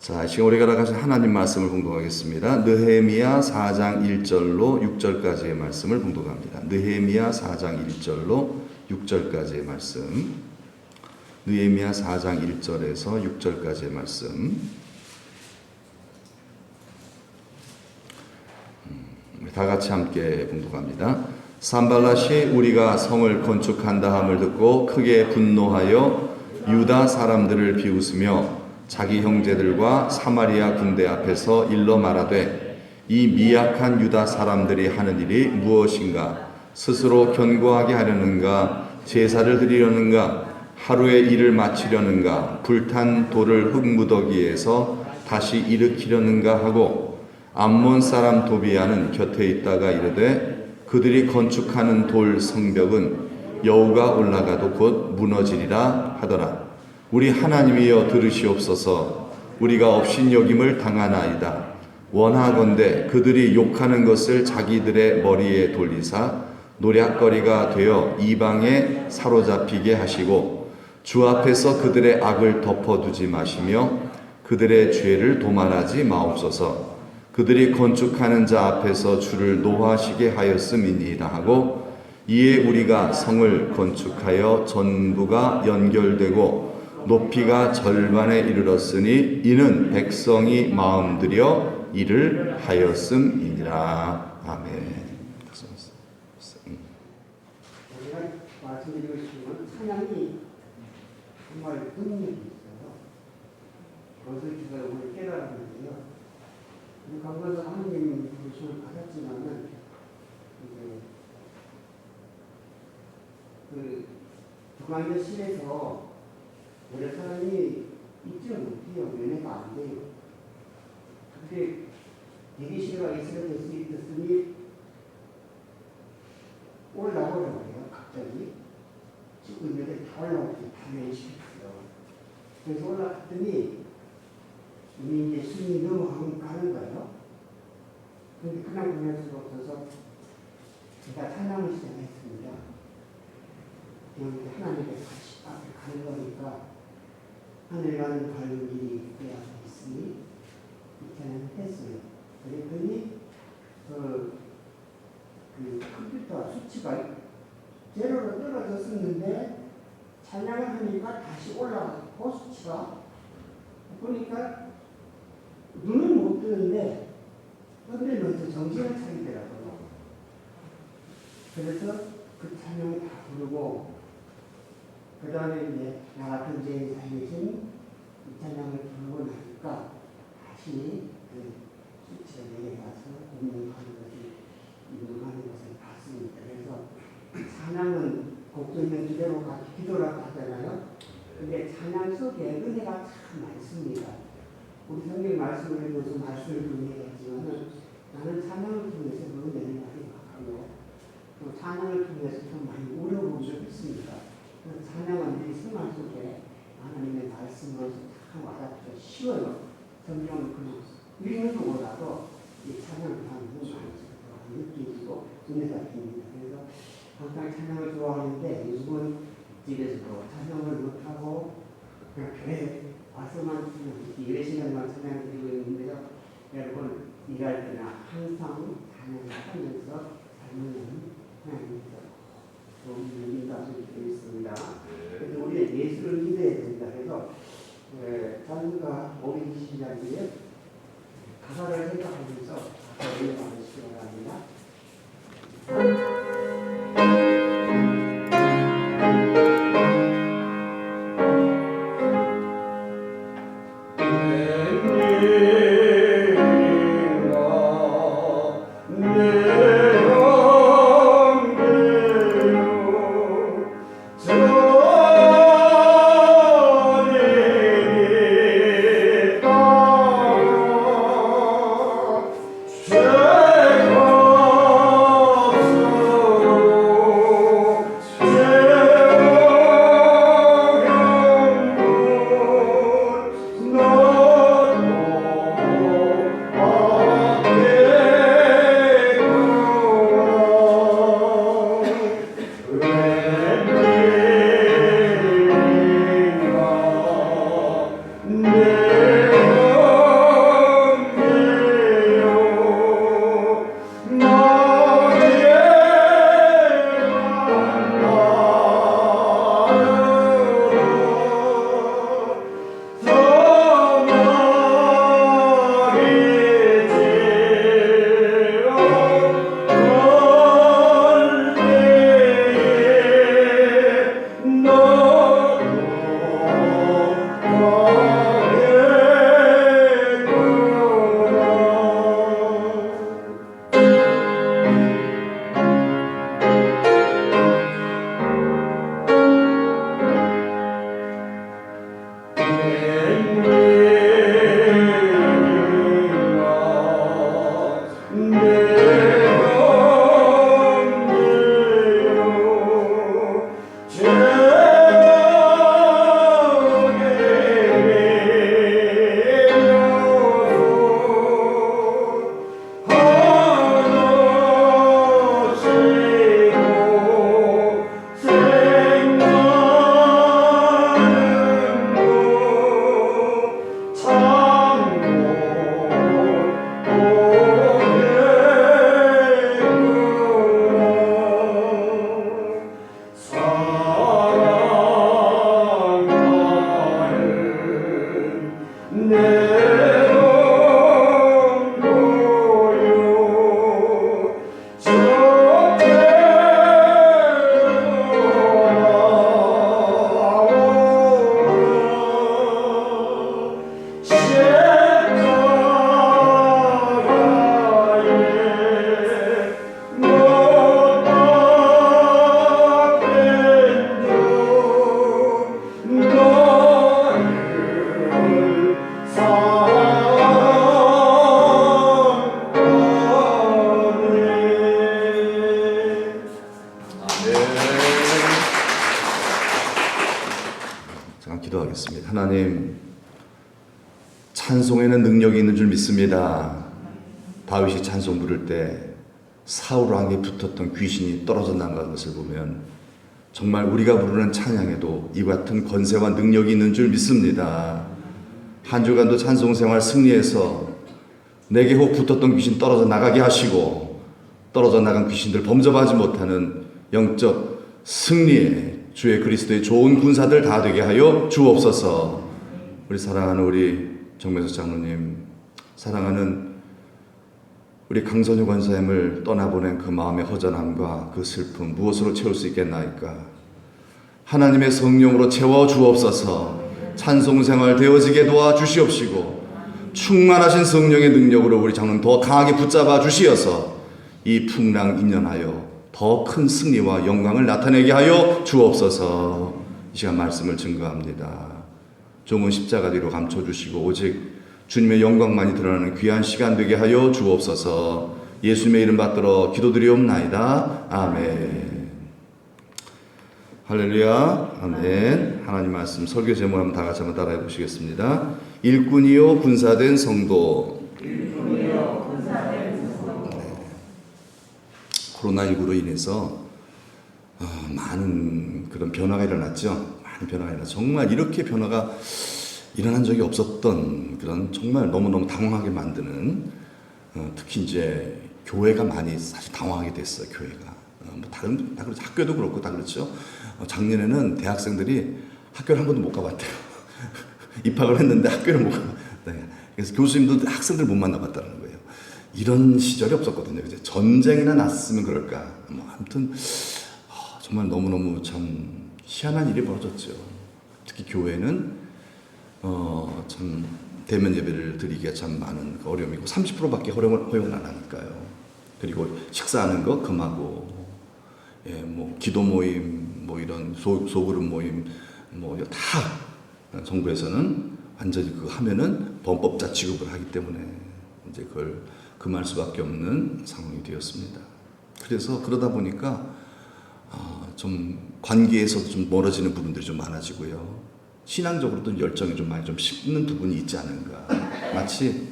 자, 지금 우리가 나가신 하나님 말씀을 봉독하겠습니다. 느헤미야 4장 1절로 6절까지의 말씀을 봉독합니다. 느헤미야 4장 1절로 6절까지의 말씀. 느헤미야 4장 1절에서 6절까지의 말씀. 다 같이 함께 봉독합니다. 산발랏이 우리가 성을 건축한다 함을 듣고 크게 분노하여 유다 사람들을 비웃으며 자기 형제들과 사마리아 군대 앞에서 일러 말하되 이 미약한 유다 사람들이 하는 일이 무엇인가? 스스로 견고하게 하려는가? 제사를 드리려는가? 하루의 일을 마치려는가? 불탄 돌을 흙무더기에서 다시 일으키려는가 하고 암몬 사람 도비아는 곁에 있다가 이르되 그들이 건축하는 돌 성벽은 여우가 올라가도 곧 무너지리라 하더라. 우리 하나님이여 들으시옵소서. 우리가 업신여김을 당하나이다. 원하건대 그들이 욕하는 것을 자기들의 머리에 돌리사 노략거리가 되어 이방에 사로잡히게 하시고 주 앞에서 그들의 악을 덮어두지 마시며 그들의 죄를 도말하지 마옵소서. 그들이 건축하는 자 앞에서 주를 노하시게 하였음이니이다 하고 이에 우리가 성을 건축하여 전부가 연결되고 높이가 절반에 이르렀으니 이는 백성이 마음들여 일을 하였음이니라. 아멘. 제가 말씀드리고 싶은 건 찬양이 정말 능력이 있어요. 그것을 제가 오늘 깨달았는데요. 강건서 하느님 부르심을 받았지만은 이제 그 두관의 실에서 여러 사람이 입증을 못해요. 면회가 안 돼요. 근데 대기실과 있어야 될 수 있었으니 올라오라고 해요. 갑자기 지금 있는데 다 올라오고 다 면시켰어요. 그래서 올라갔더니 이미 이제 숨이 넘어가는 거예요. 그런데 그냥 보낼 수가 없어서 제가 찬양을 시작했습니다. 하나님께 같이 앞에 가는 거니까 하늘 가는 가는 길이 그 앞에 있으니 이렇게는 했어요. 그랬더니 그 컴퓨터 수치가 제로로 떨어졌었는데 찬양을 하니까 다시 올라가고 수치가 보니까 눈은 못 뜨는데 흔들면서 정신을 차리더라고요. 그래서 그 찬양을 다 부르고 그 다음에 이제 나 같은 죄인 살리신 이 찬양을 부르고 나니까 다시 그 수치가 내려가서 운동하는 것을 봤습니다. 그래서 찬양은 곡도 있는 그대로 기도라고 하잖아요. 근데 찬양 속에 은혜가 참 많습니다. 우리 성경 말씀을 읽어서 말씀을 분명했지만은 나는 찬양을 통해서 그 은혜를 많이 받고 또 찬양을 통해서 좀 많이 울어본 적이 있습니다. 찬양은 우리 생활 속에 하나님의 말씀으로서 참 와닿죠. 쉬워요. 성경을 그냥 읽는 것보다도 이 찬양을 하는 게 많이 느끼고 은혜가 됩니다. 그래서 항상 찬양을 좋아하는데 요즘은 집에서도 찬양을 못하고 그냥 교회 와서만 예배 시간만 찬양을 드리고 있는데요. 여러분 일할 때나 항상 찬양을 하면서 삶을 하나님께서 인도하시게 되어 있습니다. 그래서 우리의 예수를 믿어야 된다. 그래서 찬송가 520장에 가사를 생각하면서 가사를 읽어주시기 바랍니다. 죄가 잠깐 기도하겠습니다. 하나님, 찬송에는 능력이 있는 줄 믿습니다. 다윗이 찬송 부를 때 사울 왕에 붙었던 귀신이 떨어져 나간 것을 보면 정말 우리가 부르는 찬양에도 이 같은 권세와 능력이 있는 줄 믿습니다. 한 주간도 찬송 생활 승리해서 내게 혹 붙었던 귀신 떨어져 나가게 하시고 떨어져 나간 귀신들 범접하지 못하는 영적 승리에 주의 그리스도의 좋은 군사들 다 되게 하여 주옵소서. 우리 사랑하는 우리 정매수 장로님, 사랑하는 우리 강선유 권사님을 떠나보낸 그 마음의 허전함과 그 슬픔 무엇으로 채울 수 있겠나이까? 하나님의 성령으로 채워 주옵소서. 찬송생활 되어지게 도와주시옵시고 충만하신 성령의 능력으로 우리 장로님 더 강하게 붙잡아 주시어서 이 풍랑 인연하여 더 큰 승리와 영광을 나타내게 하여 주옵소서. 이 시간 말씀을 증거합니다. 종은 십자가 뒤로 감춰주시고 오직 주님의 영광만이 드러나는 귀한 시간 되게 하여 주옵소서. 예수님의 이름 받들어 기도드리옵나이다. 아멘. 할렐루야. 아멘. 하나님 말씀 설교 제목 한번 다 같이 한번 따라해 보시겠습니다. 일꾼이요 군사된 성도. 코로나19로 인해서 많은 그런 변화가 일어났죠. 많은 변화가 일어났죠. 정말 이렇게 변화가 일어난 적이 없었던 그런 정말 너무너무 당황하게 만드는 특히 이제 교회가 많이 사실 당황하게 됐어요. 교회가 뭐 다른 다 그렇죠. 학교도 그렇고 다 그렇죠. 작년에는 대학생들이 학교를 한 번도 못 가봤대요. 입학을 했는데 학교를 못 가봤대요. 그래서 교수님도 학생들 못 만나봤다는 거예요. 이런 시절이 없었거든요. 이제 전쟁이나 났으면 그럴까. 뭐 아무튼 정말 너무너무 참 희한한 일이 벌어졌죠. 특히 교회는 참 대면 예배를 드리기가 참 많은 어려움이고 30%밖에 허용을 안 하니까요. 그리고 식사하는 거 금하고, 예, 뭐 기도 모임, 뭐 이런 소그룹 모임, 뭐 다 정부에서는 완전히 그거 하면은 범법자 취급을 하기 때문에 이제 그걸 금할 수밖에 없는 상황이 되었습니다. 그래서 그러다 보니까 좀 관계에서도 좀 멀어지는 부분들이 좀 많아지고요. 신앙적으로도 열정이 좀 많이 좀 식는 부분이 있지 않은가. 마치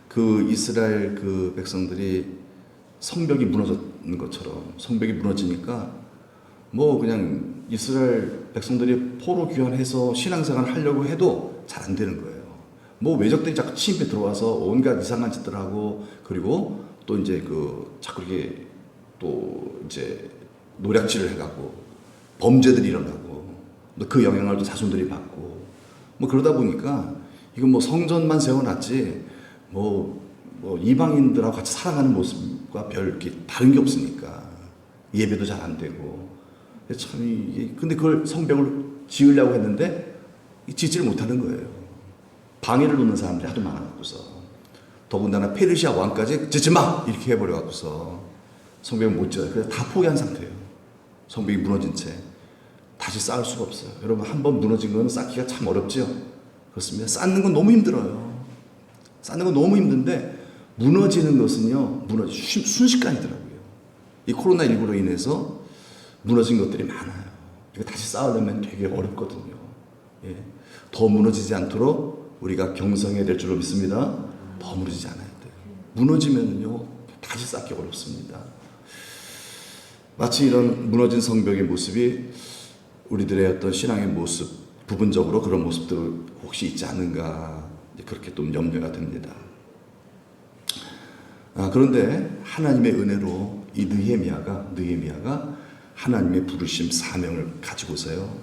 그 이스라엘 그 백성들이 성벽이 무너졌는 것처럼 성벽이 무너지니까 뭐 그냥 이스라엘 백성들이 포로 귀환해서 신앙생활을 하려고 해도 잘 안 되는 거예요. 뭐 외적들이 자꾸 침입해 들어와서 온갖 이상한 짓들 하고 그리고 또 이제 그 자꾸 이게 또 이제 노략질을 해가고 범죄들이 일어나고 그 영향을 또 자손들이 받고 뭐 그러다 보니까 이건 뭐 성전만 세워놨지 뭐 이방인들하고 같이 살아가는 모습과 별 이렇게 다른 게 없으니까 예배도 잘 안 되고 참 이게 근데 그걸 성벽을 지으려고 했는데 짓지를 못하는 거예요. 방해를 놓는 사람들이 하도 많아갖고서 더군다나 페르시아 왕까지 짓지 마 이렇게 해버려갖고서 성벽을 못 지어요. 그래서 다 포기한 상태예요. 성벽이 무너진 채 다시 쌓을 수가 없어요. 여러분 한번 무너진 거는 쌓기가 참 어렵죠. 그렇습니다. 쌓는 건 너무 힘들어요. 쌓는 건 너무 힘든데 무너지는 것은요 순식간이더라고요. 이 코로나19로 인해서 무너진 것들이 많아요. 이거 다시 쌓으려면 되게 어렵거든요. 예. 더 무너지지 않도록 우리가 경성해야 될 줄로 믿습니다. 더 무너지지 않아야 돼요. 무너지면요 다시 쌓기 어렵습니다. 마치 이런 무너진 성벽의 모습이 우리들의 어떤 신앙의 모습, 부분적으로 그런 모습들 혹시 있지 않은가 그렇게 또 염려가 됩니다. 그런데 하나님의 은혜로 이 느헤미야가 하나님의 부르심 사명을 가지고서요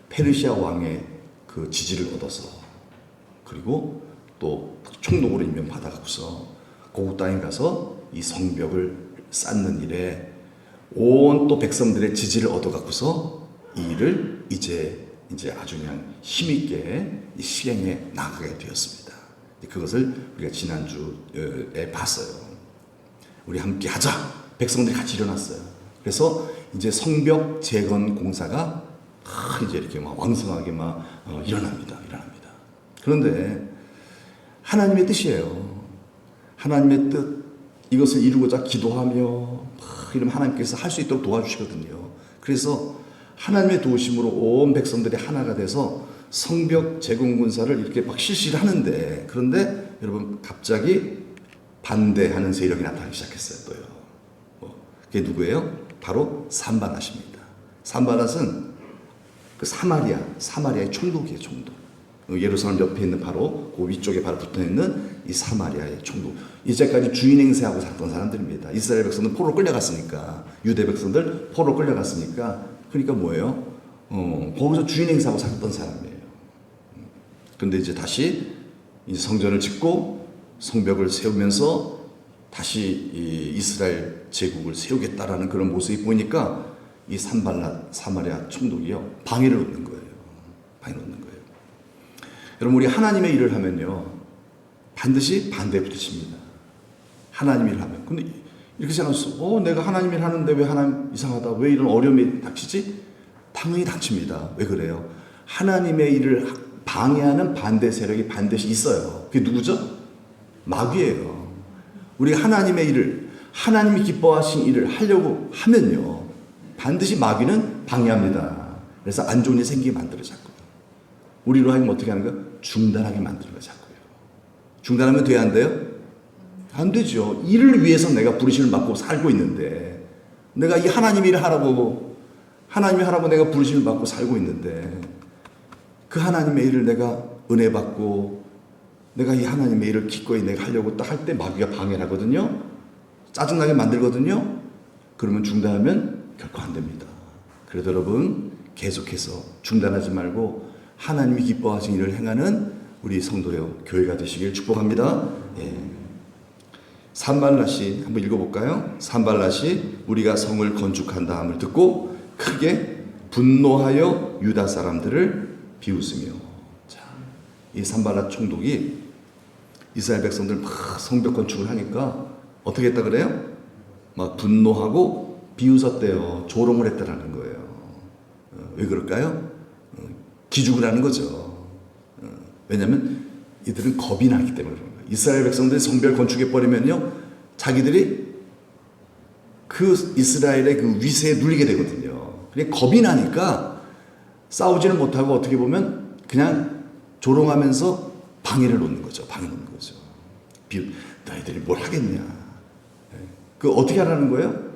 페르시아 왕의 그 지지를 얻어서 그리고 또 총독으로 임명받아갖고서 고국 땅에 가서 이 성벽을 쌓는 일에 온 또 백성들의 지지를 얻어갖고서 이 일을 이제 아주 그냥 힘있게 시행해 나가게 되었습니다. 그것을 우리가 지난주에 봤어요. 우리 함께 하자. 백성들이 같이 일어났어요. 그래서 이제 성벽 재건 공사가 이제 이렇게 막 왕성하게 일어납니다. 그런데 하나님의 뜻이에요. 하나님의 뜻, 이것을 이루고자 기도하며 이러면 하나님께서 할 수 있도록 도와주시거든요. 그래서 하나님의 도우심으로 온 백성들이 하나가 돼서 성벽 재건 공사를 이렇게 막 실시를 하는데, 그런데 여러분 갑자기 반대하는 세력이 나타나기 시작했어요. 또요. 그게 누구예요? 바로 산발랏입니다. 산발랏은 그 사마리아의 총독이에요. 총독. 예루살렘 옆에 있는 바로 그 위쪽에 바로 붙어있는 이 사마리아의 총독. 이제까지 주인 행세하고 살던 사람들입니다. 이스라엘 백성들 포로로 끌려갔으니까, 유대 백성들 포로로 끌려갔으니까, 그러니까 뭐예요? 거기서 주인 행세하고 살던 사람이에요. 근데 이제 다시 이제 성전을 짓고 성벽을 세우면서 다시 이 이스라엘 제국을 세우겠다라는 그런 모습이 보이니까 이 산발랏 사마리아 총독이요, 방해를 놓는 거예요. 여러분, 우리 하나님의 일을 하면요, 반드시 반대에 부딪힙니다. 하나님 일을 하면. 근데 이렇게 생각했어. 내가 하나님 일 하는데 왜 하나님 이상하다, 왜 이런 어려움이 닥치지? 당연히 닥칩니다. 왜 그래요? 하나님의 일을 방해하는 반대 세력이 반드시 있어요. 그게 누구죠? 마귀예요. 우리가 하나님의 일을, 하나님이 기뻐하신 일을 하려고 하면요, 반드시 마귀는 방해합니다. 그래서 안 좋은 일이 생기게 만들어 자꾸. 우리로 하여금 어떻게 하는 거야? 중단하게 만드는 거야, 자꾸요. 중단하면 돼야 안 돼요? 안 되죠. 일을 위해서 내가 부르심을 받고 살고 있는데, 내가 이 하나님 일을 하나님이 하라고 내가 부르심을 받고 살고 있는데, 그 하나님의 일을 내가 은혜 받고, 내가 이 하나님의 일을 기꺼이 내가 하려고 딱 할 때 마귀가 방해를 하거든요. 짜증나게 만들거든요. 그러면 중단하면 결코 안 됩니다. 그래도 여러분, 계속해서 중단하지 말고 하나님이 기뻐하신 일을 행하는 우리 성도요 교회가 되시길 축복합니다. 산발랏이 한번 읽어볼까요? 산발랏이 우리가 성을 건축한 다음을 듣고 크게 분노하여 유다 사람들을 비웃으며. 자, 이 산발랏 총독이 이스라엘 백성들 막 성벽 건축을 하니까 어떻게 했다 그래요? 막 분노하고 비웃었대요. 조롱을 했다라는 거예요. 왜 그럴까요? 기죽을 하는 거죠. 왜냐하면 이들은 겁이 나기 때문에 그런 거예요. 이스라엘 백성들이 성벽을 건축해버리면요, 자기들이 그 이스라엘의 그 위세에 눌리게 되거든요. 그러니까 겁이 나니까 싸우지는 못하고 어떻게 보면 그냥 조롱하면서 방해를 놓는 거죠. 너희들이 뭘 하겠냐. 그 어떻게 하라는 거예요?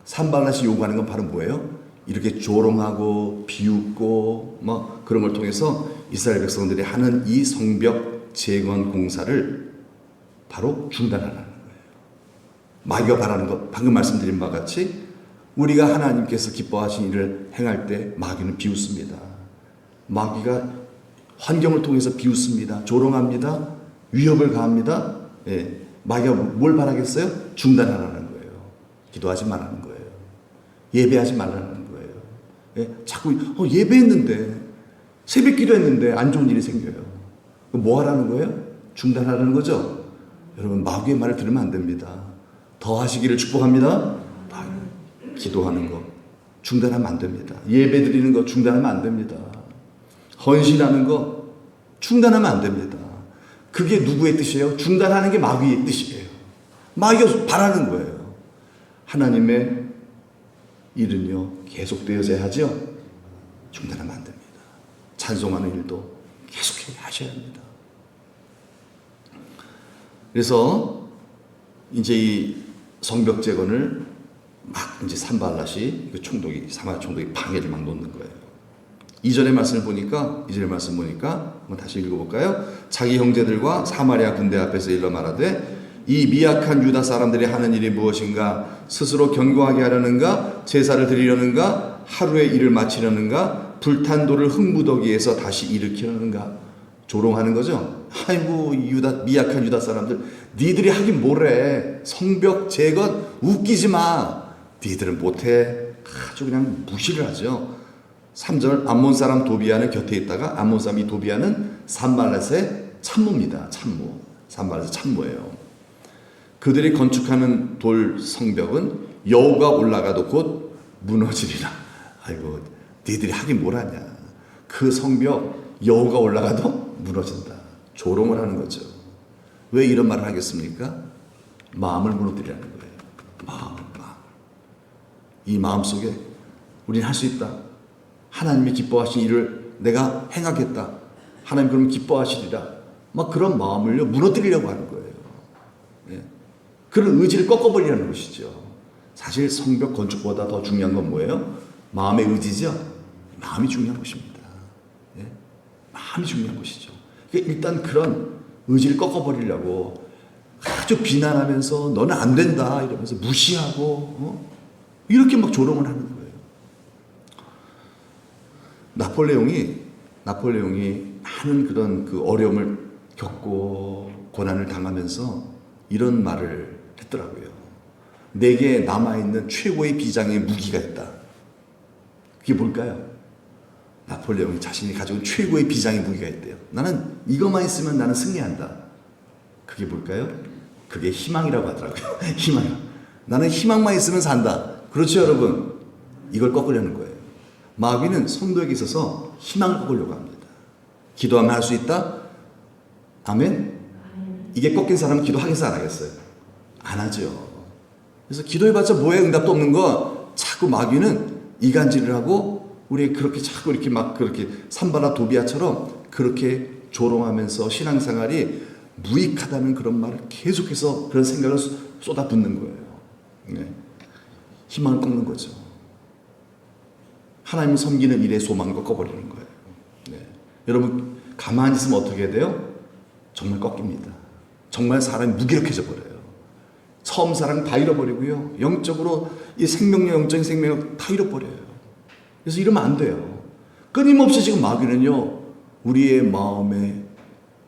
산발랏이 요구하는 건 바로 뭐예요? 이렇게 조롱하고 비웃고 막 그런 걸 통해서 이스라엘 백성들이 하는 이 성벽 재건 공사를 바로 중단하라는 거예요. 마귀가 바라는 것, 방금 말씀드린 바와 같이 우리가 하나님께서 기뻐하신 일을 행할 때 마귀는 비웃습니다. 마귀가 환경을 통해서 비웃습니다. 조롱합니다. 위협을 가합니다. 마귀가 뭘 바라겠어요? 중단하라는 거예요. 기도하지 말라는 거예요. 예배하지 말라는 거예요. 자꾸 예배했는데, 새벽 기도했는데 안 좋은 일이 생겨요. 뭐 하라는 거예요? 중단하라는 거죠. 여러분, 마귀의 말을 들으면 안 됩니다. 더 하시기를 축복합니다. 기도하는 거 중단하면 안 됩니다. 예배 드리는 거 중단하면 안 됩니다. 헌신하는 거 중단하면 안 됩니다. 그게 누구의 뜻이에요? 중단하는 게 마귀의 뜻이에요. 마귀가 바라는 거예요. 하나님의 일은요, 계속되어져야 하죠. 중단하면 안 됩니다. 찬송하는 일도 계속해야 하셔야 합니다. 그래서 이제 이 성벽 재건을 막 이제 산발랏이 그 총독이 사마리아 총독이 방해를 막 놓는 거예요. 이전의 말씀을 보니까 한번 다시 읽어볼까요? 자기 형제들과 사마리아 군대 앞에서 일러 말하되 이 미약한 유다 사람들이 하는 일이 무엇인가? 스스로 견고하게 하려는가? 제사를 드리려는가? 하루의 일을 마치려는가? 불탄 돌을 흙무더기에서 다시 일으키려는가? 조롱하는 거죠. 아이고 미약한 유다 사람들, 니들이 하긴 뭐래. 성벽 재건 웃기지 마. 니들은 못해. 아주 그냥 무시를 하죠. 3절 암몬 사람 도비아는 곁에 있다가 암몬 사람 이 도비아는 산발랏의 참모입니다. 참모. 산발랏의 참모예요. 그들이 건축하는 돌 성벽은 여호가 올라가도 곧 무너지리라. 아이고 니들이 하긴 뭘 하냐. 그 성벽 여호가 올라가도 무너진다. 조롱을 하는 거죠. 왜 이런 말을 하겠습니까? 마음을 무너뜨리라는 거예요. 마음. 이 마음 속에 우리는 할 수 있다. 하나님이 기뻐하신 일을 내가 행하겠다. 하나님 그러면 기뻐하시리라. 막 그런 마음을요 무너뜨리려고 하는 거예요. 예. 그런 의지를 꺾어버리라는 것이죠. 사실 성벽 건축보다 더 중요한 건 뭐예요? 마음의 의지죠. 마음이 중요한 것입니다. 예. 마음이 중요한 것이죠. 일단 그런 의지를 꺾어버리려고 아주 비난하면서 너는 안 된다 이러면서 무시하고 이렇게 막 조롱을 하는 거예요. 나폴레옹이 많은 그런 그 어려움을 겪고 고난을 당하면서 이런 말을 했더라고요. 내게 남아있는 최고의 비장의 무기가 있다. 그게 뭘까요? 나폴레옹이 자신이 가지고 있는 최고의 비장의 무기가 있대요. 나는 이것만 있으면 나는 승리한다. 그게 뭘까요? 그게 희망이라고 하더라고요. 희망. 나는 희망만 있으면 산다. 그렇죠, 여러분? 이걸 꺾으려는 거예요. 마귀는 성도에게 있어서 희망을 꺾으려고 합니다. 기도하면 할 수 있다? 아멘? 이게 꺾인 사람은 기도하겠어요, 안 하겠어요? 안 하죠. 그래서 기도해봤자 뭐에 응답도 없는 거 자꾸 마귀는 이간질을 하고 우리 그렇게 자꾸 이렇게 막 그렇게 산바라 도비아처럼 그렇게 조롱하면서 신앙생활이 무익하다는 그런 말을 계속해서 그런 생각을 쏟아붓는 거예요. 네. 희망을 꺾는 거죠. 하나님을 섬기는 일의 소망을 꺾어버리는 거예요. 네. 여러분 가만히 있으면 어떻게 돼요? 정말 꺾입니다. 정말 사람이 무기력해져 버려요. 처음 사랑 다 잃어버리고요. 영적으로 이 생명력, 영적인 생명력 다 잃어버려요. 그래서 이러면 안 돼요. 끊임없이 지금 마귀는요, 우리의 마음에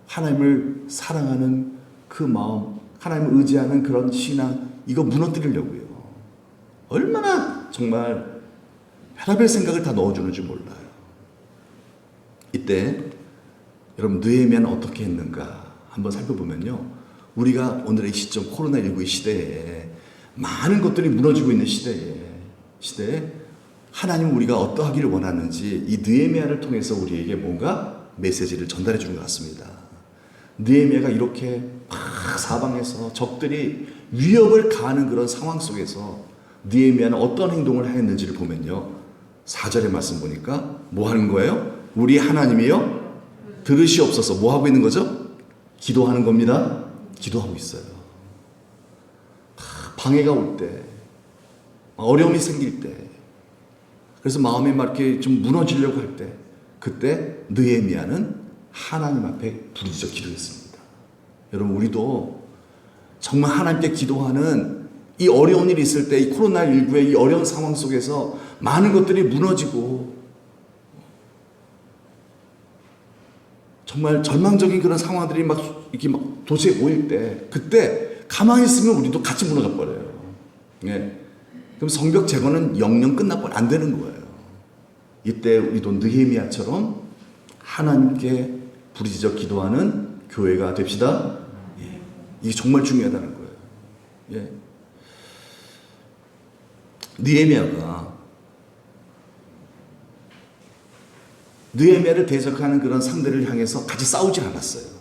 하나님을 사랑하는 그 마음, 하나님을 의지하는 그런 신앙, 이거 무너뜨리려고요. 얼마나 정말 별의별 생각을 다 넣어주는지 몰라요. 이때 여러분 느헤미야는 어떻게 했는가 한번 살펴보면요, 우리가 오늘의 시점 코로나19의 시대에 많은 것들이 무너지고 있는 시대에 하나님 우리가 어떠하기를 원하는지 이 느헤미야를 통해서 우리에게 뭔가 메시지를 전달해 주는 것 같습니다. 느헤미야가 이렇게 막 사방에서 적들이 위협을 가하는 그런 상황 속에서 느헤미야는 어떤 행동을 했는지를 보면요, 4절의 말씀 보니까 뭐 하는 거예요? 우리 하나님이요 들으시옵소서. 뭐 하고 있는 거죠? 기도하는 겁니다. 기도하고 있어요. 방해가 올 때, 어려움이 생길 때, 그래서 마음이 막 이렇게 좀 무너지려고 할 때, 그때 느헤미야는 하나님 앞에 부르짖어 기도했습니다. 여러분 우리도 정말 하나님께 기도하는 이 어려운 일이 있을 때, 이 코로나19의 이 어려운 상황 속에서 많은 것들이 무너지고 정말 절망적인 그런 상황들이 막 이렇게 막 도시에 모일 때, 그때 가만히 있으면 우리도 같이 무너져 버려요. 예. 그럼 성벽 재건은 영영 끝나버려 안 되는 거예요. 이때 우리도 느헤미야처럼 하나님께 부르짖어 기도하는 교회가 됩시다. 예. 이게 정말 중요하다는 거예요. 예. 느헤미야를 대적하는 그런 상대를 향해서 같이 싸우질 않았어요.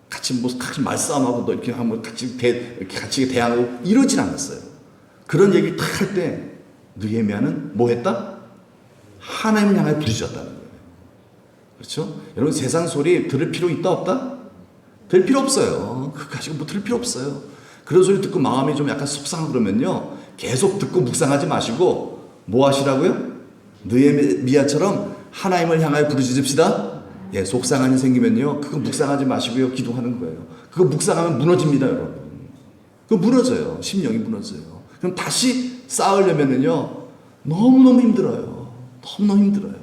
같이 말싸움하고 또 이렇게 하면 같이 대항하고 이러진 않았어요. 그런 얘기를 딱 할 때 느헤미야는 뭐 했다? 하나님을 향해 부르짖었다는 거예요. 그렇죠? 여러분 세상 소리 들을 필요 있다 없다? 들 필요 없어요. 그거 가지고 뭐 들을 필요 없어요. 그런 소리 듣고 마음이 좀 약간 속상하고 그러면요, 계속 듣고 묵상하지 마시고 뭐 하시라고요? 느헤미야처럼 하나님을 향하여 부르짖읍시다. 예, 속상한 일 생기면요, 그거 묵상하지 마시고요, 기도하는 거예요. 그거 묵상하면 무너집니다, 여러분. 그거 무너져요. 심령이 무너져요. 그럼 다시 쌓으려면요, 너무너무 힘들어요. 너무너무 힘들어요.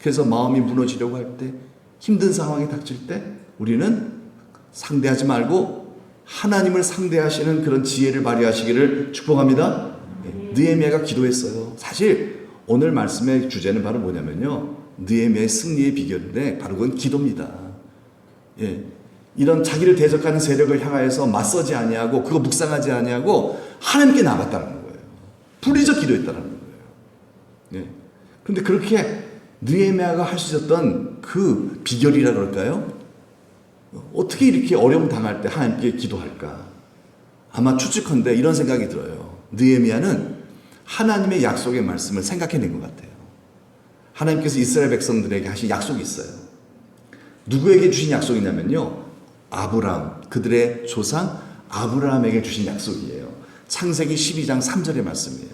그래서 마음이 무너지려고 할 때, 힘든 상황이 닥칠 때, 우리는 상대하지 말고 하나님을 상대하시는 그런 지혜를 발휘하시기를 축복합니다. 느헤미야가 기도했어요. 사실 오늘 말씀의 주제는 바로 뭐냐면요, 느헤미야의 승리의 비결인데 바로 그건 기도입니다. 예, 이런 자기를 대적하는 세력을 향하여서 맞서지 아니하고 그거 묵상하지 아니하고 하나님께 나갔다는 거예요. 불의적 기도했다는 거예요. 예. 그런데 그렇게 느헤미야가 할 수 있었던 그 비결이라 그럴까요? 어떻게 이렇게 어려움 당할 때 하나님께 기도할까? 아마 추측컨대 이런 생각이 들어요. 느헤미야는 하나님의 약속의 말씀을 생각해낸 것 같아요. 하나님께서 이스라엘 백성들에게 하신 약속이 있어요. 누구에게 주신 약속이냐면요, 아브라함, 그들의 조상 아브라함에게 주신 약속이에요. 창세기 12장 3절의 말씀이에요.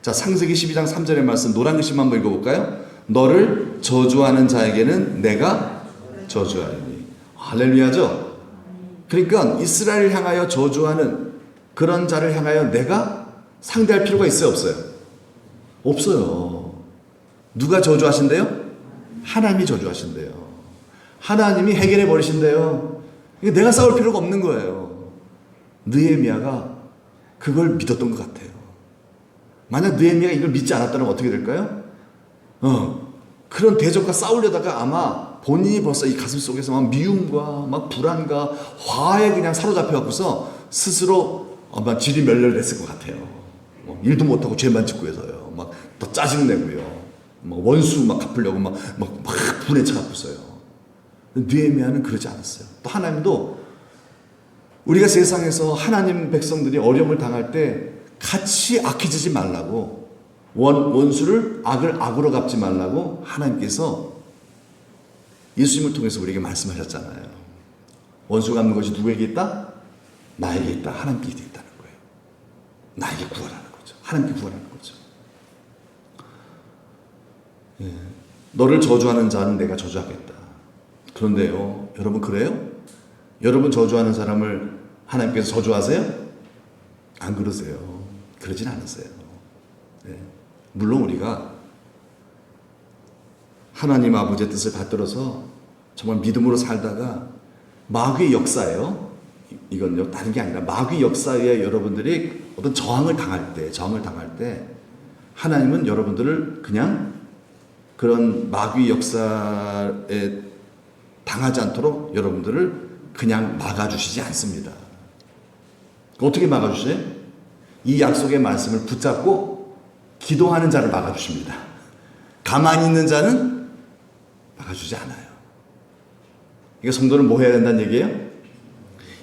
자, 창세기 12장 3절의 말씀 노란 글씨 한번 읽어볼까요? 너를 저주하는 자에게는 내가 저주하리니. 할렐루야죠. 그러니까 이스라엘을 향하여 저주하는 그런 자를 향하여 내가 상대할 필요가 있어요, 없어요? 없어요. 누가 저주하신대요? 하나님이 저주하신대요. 하나님이 해결해 버리신대요. 내가 싸울 필요가 없는 거예요. 느헤미야가 그걸 믿었던 것 같아요. 만약 느헤미야가 이걸 믿지 않았다면 어떻게 될까요? 그런 대적과 싸우려다가 아마 본인이 벌써 이 가슴 속에서 막 미움과 막 불안과 화에 그냥 사로잡혀갖고서 스스로 아마 질이 멸렬했을 것 같아요. 일도 못하고 죄만 짓고 해서요. 막 더 짜증내고요. 막 원수 막 갚으려고 막 분에 차갖고서요. 느헤미야는 그러지 않았어요. 또 하나님도 우리가 세상에서 하나님 백성들이 어려움을 당할 때 같이 악해지지 말라고, 원수를 악을 악으로 갚지 말라고 하나님께서 예수님을 통해서 우리에게 말씀하셨잖아요. 원수 갚는 것이 누구에게 있다? 나에게 있다. 하나님께 있다는 거예요. 나에게 구하라는 거죠. 하나님께 구하라는 거죠. 예. 너를 저주하는 자는 내가 저주하겠다. 그런데요, 여러분 그래요? 여러분 저주하는 사람을 하나님께서 저주하세요? 안 그러세요. 그러진 않으세요. 예. 물론 우리가 하나님 아버지의 뜻을 받들어서 정말 믿음으로 살다가 마귀의 역사예요. 이건요, 다른 게 아니라 마귀 역사에 여러분들이 어떤 저항을 당할 때 하나님은 여러분들을 그냥 그런 마귀 역사에 당하지 않도록 여러분들을 그냥 막아주시지 않습니다. 어떻게 막아주세요? 이 약속의 말씀을 붙잡고 기도하는 자를 막아주십니다. 가만히 있는 자는 막아주지 않아요. 이게 성도는 뭐 해야 된다는 얘기예요?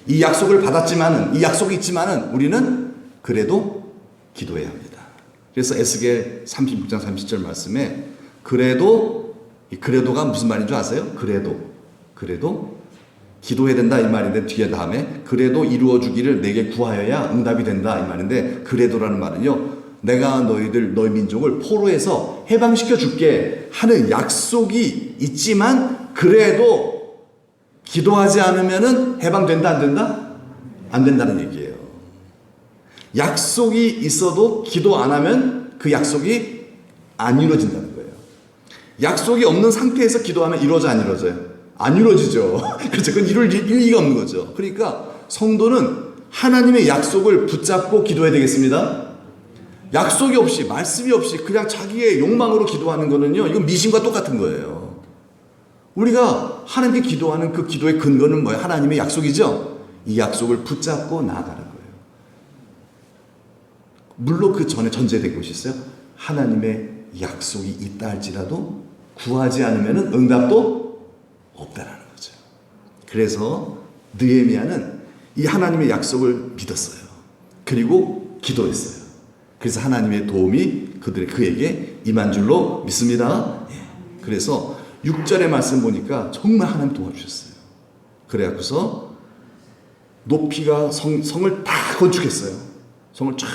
이 약속을 받았지만은, 이 약속이 있지만은 우리는 그래도 기도해야 합니다. 그래서 에스겔 36장 30절 말씀에 이 그래도가 무슨 말인 줄 아세요? 그래도 기도해야 된다 이 말인데 뒤에 다음에 그래도 이루어 주기를 내게 구하여야 응답이 된다 이 말인데, 그래도라는 말은요, 내가 너희 민족을 포로에서 해방시켜 줄게 하는 약속이 있지만 그래도 기도하지 않으면은 해방된다 안 된다? 안 된다는 얘기예요. 약속이 있어도 기도 안 하면 그 약속이 안 이루어진다는 거예요. 약속이 없는 상태에서 기도하면 이루어져 안 이루어져요? 안 이루어지죠. 그렇죠. 그건 이룰 일리가 없는 거죠. 그러니까 성도는 하나님의 약속을 붙잡고 기도해야 되겠습니다. 약속이 없이, 말씀이 없이 그냥 자기의 욕망으로 기도하는 거는요, 이건 미신과 똑같은 거예요. 우리가 하나님께 기도하는 그 기도의 근거는 뭐예요? 하나님의 약속이죠. 이 약속을 붙잡고 나아가는 거예요. 물론 그 전에 전제된 것이 있어요. 하나님의 약속이 있다 할지라도 구하지 않으면 응답도 없다라는 거죠. 그래서 느헤미야는 이 하나님의 약속을 믿었어요. 그리고 기도했어요. 그래서 하나님의 도움이 그에게 임한 줄로 믿습니다. 예. 그래서 6절의 말씀 보니까 정말 하나님 도와주셨어요. 그래갖고서 높이가 성을 다 건축했어요. 성을 쫙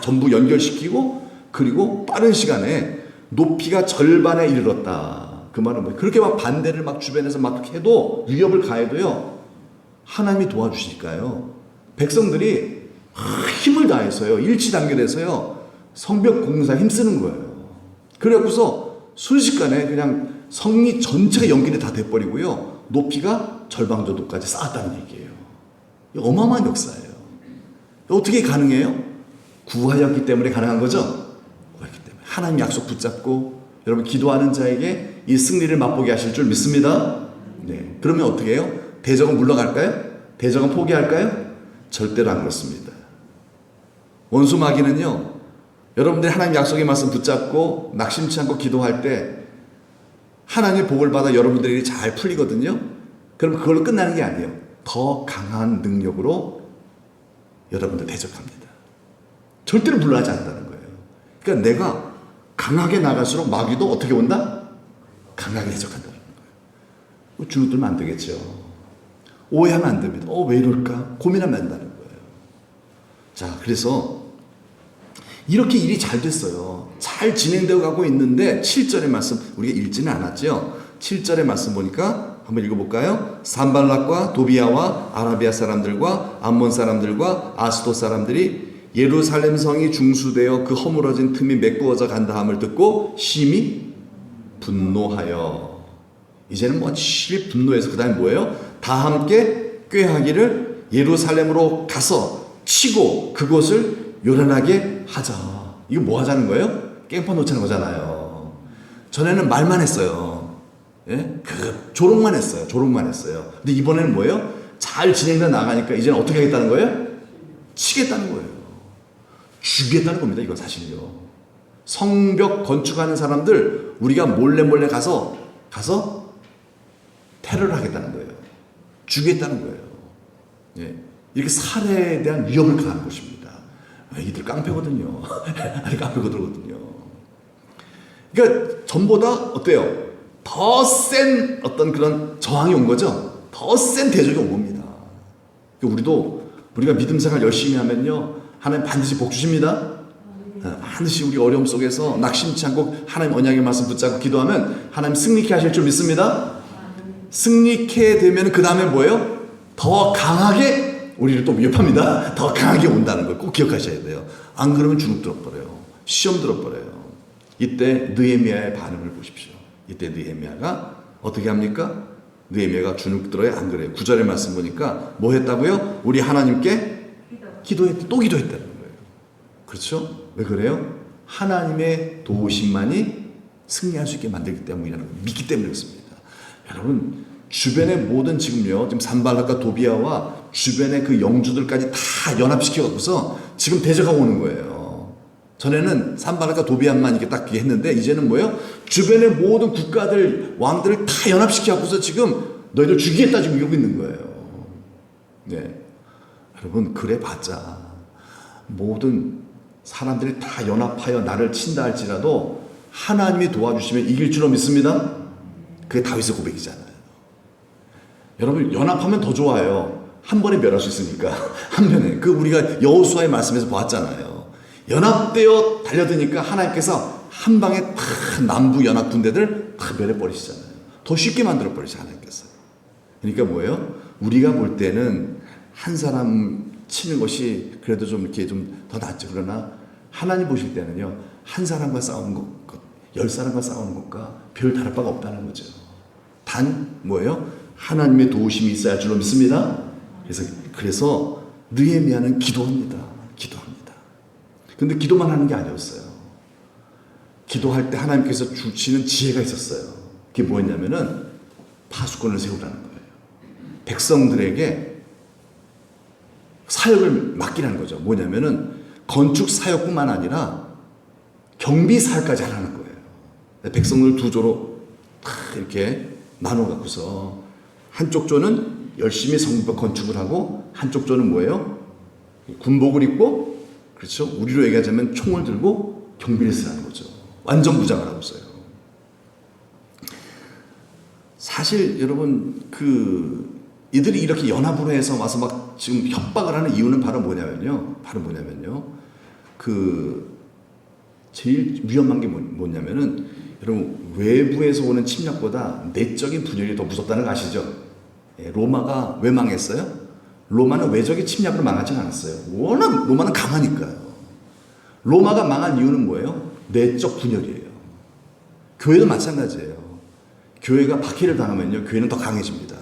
전부 연결시키고, 그리고 빠른 시간에 높이가 절반에 이르렀다. 그 말은 뭐예요? 그렇게 막 반대를 막 주변에서 막 해도, 위협을 가해도요, 하나님이 도와주시니까요, 백성들이 힘을 다해서요, 일치단결해서요, 성벽 공사에 힘쓰는 거예요. 그래갖고서 순식간에 그냥 성리 전체가 연결이 다 돼버리고요, 높이가 절방조도까지 쌓았다는 얘기예요. 어마어마한 역사예요. 어떻게 가능해요? 구하였기 때문에 가능한 거죠? 구하였기 때문에. 하나님 약속 붙잡고 여러분 기도하는 자에게 이 승리를 맛보게 하실 줄 믿습니다. 네. 그러면 어떻게 해요? 대적은 물러갈까요? 대적은 포기할까요? 절대로 안 그렇습니다. 원수 마귀는요, 여러분들이 하나님 약속의 말씀 붙잡고 낙심치 않고 기도할 때 하나님의 복을 받아 여러분들이 잘 풀리거든요. 그럼 그걸로 끝나는 게 아니에요. 더 강한 능력으로 여러분들 대적합니다. 절대로 물러나지 않는다는 거예요. 그러니까 내가 강하게 나갈수록 마귀도 어떻게 온다? 강하게 대적한다는 거예요. 주눅 들면 안 되겠죠. 오해하면 안 됩니다. 왜 이럴까? 고민하면 안 된다는 거예요. 자, 그래서 이렇게 일이 잘 됐어요. 잘 진행되어 가고 있는데 7절의 말씀 우리가 읽지는 않았죠. 7절의 말씀 보니까 한번 읽어볼까요? 산발락과 도비아와 아라비아 사람들과 암몬 사람들과 아스돗 사람들이 예루살렘 성이 중수되어 그 허물어진 틈이 메꾸어져 간다 함을 듣고 심히 분노하여. 이제는 뭐 실히 분노해서 그 다음에 뭐예요? 다 함께 꾀하기를 예루살렘으로 가서 치고 그곳을 요란하게 하자. 이거 뭐 하자는 거예요? 깽판 놓자는 거잖아요. 전에는 말만 했어요. 예? 조롱만 했어요. 조롱만 했어요. 근데 이번에는 뭐예요? 잘 진행돼 나가니까 이제는 어떻게 하겠다는 거예요? 치겠다는 거예요. 죽이겠다는 겁니다. 이건 사실요. 성벽 건축하는 사람들 우리가 몰래 가서 테러를 하겠다는 거예요. 죽이겠다는 거예요. 예. 이렇게 살해에 대한 위협을 가하는 것입니다. 이들 깡패거든요. 깡패거든요. 그러니까 전보다 어때요? 더 센 어떤 그런 저항이 온 거죠. 더 센 대적이 온 겁니다. 그러니까 우리가 믿음 생활 열심히 하면요, 하나님 반드시 복 주십니다. 반드시 우리 어려움 속에서 낙심치 않고 하나님 언약의 말씀 붙잡고 기도하면 하나님 승리케 하실 줄 믿습니다. 승리케 되면 그 다음에 뭐예요? 더 강하게 우리를 또 위협합니다. 더 강하게 온다는 걸 꼭 기억하셔야 돼요. 안 그러면 주눅 들어버려요. 시험 들어버려요. 이때 느헤미야의 반응을 보십시오. 이때 느헤미야가 어떻게 합니까? 느헤미야가 주눅 들어요? 안 그래요? 9절의 말씀 보니까 뭐 했다고요? 우리 하나님께 기도했다. 또 기도했다는 거예요. 그렇죠? 왜 그래요? 하나님의 도우심만이 승리할 수 있게 만들기 때문이라는 걸 믿기 때문에 그렇습니다. 여러분, 주변의 모든 지금 산발락과 도비아와 주변의 그 영주들까지 다 연합시켜갖고서 지금 대적하고 오는 거예요. 전에는 산발락과 도비아만 이렇게 딱 했는데 이제는 뭐예요? 주변의 모든 국가들, 왕들을 다 연합시켜갖고서 지금 너희들 죽이겠다 지금 이러고 있는 거예요. 네. 여러분, 그래 봤자 모든 사람들이 다 연합하여 나를 친다 할지라도 하나님이 도와주시면 이길 줄로 믿습니다. 그게 다윗의 고백이잖아요. 여러분, 연합하면 더 좋아요. 한 번에 멸할 수 있으니까. 한 번에. 우리가 여호수아의 말씀에서 보았잖아요. 연합되어 달려드니까 하나님께서 한 방에 다 남부 연합 군대들 다 멸해버리시잖아요. 더 쉽게 만들어버리시 하나님께서. 그러니까 뭐예요? 우리가 볼 때는 한 사람 치는 것이 그래도 좀 이렇게 좀 더 낫죠. 그러나 하나님 보실 때는요, 한 사람과 싸우는 것, 10사람과 싸우는 것과 별 다를 바가 없다는 거죠. 단 뭐예요? 하나님의 도우심이 있어야 할 줄로 믿습니다. 그래서 느헤미야는 기도합니다. 근데 기도만 하는 게 아니었어요. 기도할 때 하나님께서 주시는 지혜가 있었어요. 그게 뭐였냐면은 파수꾼을 세우라는 거예요. 백성들에게 사역을 맡기라는 거죠. 뭐냐면은 건축 사역뿐만 아니라 경비 사역까지 하라는 거예요. 백성들 두 조로 이렇게 나눠 갖고서 한쪽 조는 열심히 성벽 건축을 하고 한쪽 조는 뭐예요? 군복을 입고, 그렇죠? 우리로 얘기하자면 총을 들고 경비를 쓰라는 거죠. 완전 무장을 하고 있어요. 사실 여러분, 이들이 이렇게 연합으로 해서 와서 막 지금 협박을 하는 이유는 바로 뭐냐면요. 제일 위험한 게 뭐냐면은, 여러분, 외부에서 오는 침략보다 내적인 분열이 더 무섭다는 거 아시죠? 예, 로마가 왜 망했어요? 로마는 외적인 침략으로 망하지 않았어요. 워낙 로마는 강하니까요. 로마가 망한 이유는 뭐예요? 내적 분열이에요. 교회도 마찬가지예요. 교회가 박해를 당하면요, 교회는 더 강해집니다.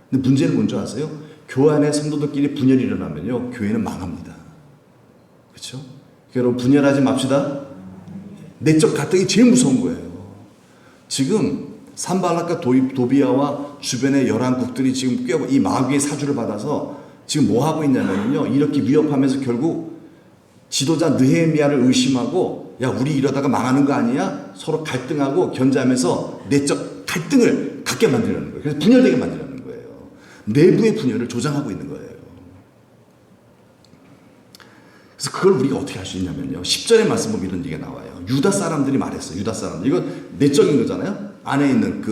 근데 문제는 뭔지 아세요? 교회 안에 성도들끼리 분열이 일어나면요, 교회는 망합니다. 그렇죠? 여러분, 분열하지 맙시다. 내적 갈등이 제일 무서운 거예요. 지금 산발락과 도비아와 주변의 11국들이 지금 꽤 이 마귀의 사주를 받아서 지금 뭐 하고 있냐면요, 이렇게 위협하면서 결국 지도자 느헤미야를 의심하고, 야, 우리 이러다가 망하는 거 아니야? 서로 갈등하고 견제하면서 내적 갈등을 갖게 만들려는 거예요. 그래서 분열되게 만들려는 거예요. 내부의 분열을 조장하고 있는 거예요. 그래서 그걸 우리가 어떻게 할 수 있냐면요, 10절의 말씀 보면 이런 얘기가 나와요. 유다 사람들이 말했어요. 유다 사람들. 이건 내적인 거잖아요. 안에 있는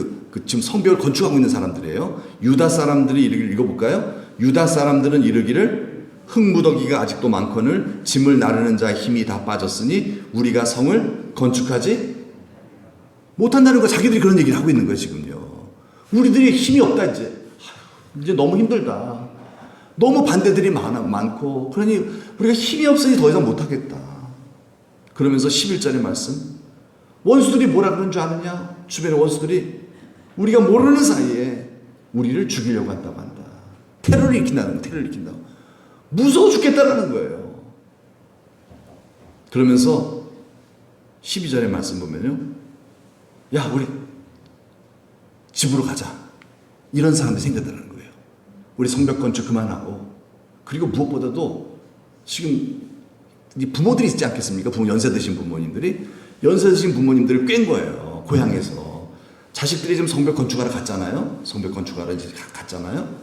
지금 성벽을 건축하고 있는 사람들이에요. 유다 사람들이 이르기를, 읽어볼까요? 유다 사람들은 이르기를, 흙무더기가 아직도 많거늘 짐을 나르는 자의 힘이 다 빠졌으니 우리가 성을 건축하지 못한다는 거. 자기들이 그런 얘기를 하고 있는 거예요, 지금요. 우리들이 힘이 없다, 이제 너무 힘들다. 너무 반대들이 많고, 그러니 우리가 힘이 없으니 더 이상 못하겠다. 그러면서 11절의 말씀, 원수들이 뭐라 그러는 줄 아느냐? 주변의 원수들이 우리가 모르는 사이에 우리를 죽이려고 한다고 한다. 테러를 일으킨다는 거, 테러를 일으킨다고. 무서워 죽겠다라는 거예요. 그러면서 12절의 말씀 보면요, 야, 우리 집으로 가자. 이런 사람들이 생겼다는 거예요. 우리 성벽 건축 그만하고, 그리고 무엇보다도 지금 부모들이 있지 않겠습니까? 연세 드신 부모님들이, 연세 드신 부모님들을 꿰은 거예요. 고향에서. 자식들이 지금 성벽 건축하러 갔잖아요. 성벽 건축하러 이제 갔잖아요.